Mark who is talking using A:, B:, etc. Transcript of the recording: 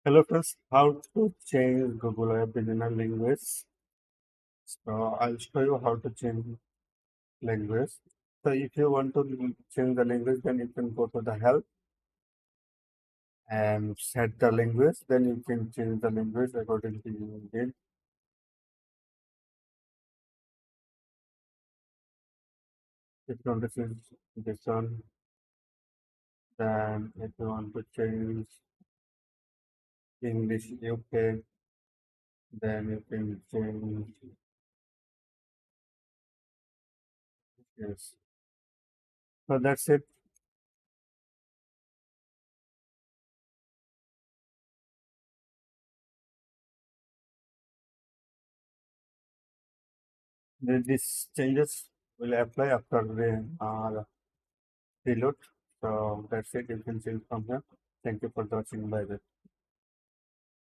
A: Hello friends, how to change Google App Beginner language. So I'll show you how to change language. So if you want to change the language, then you can go to the help and set the language. Then you can change the language according to your need. If you want to change this one, then if you want to change English UK, then you can change yes. So that's it. These changes will apply after the reload. So that's it. You can change from here. Thank you for watching. Bye bye.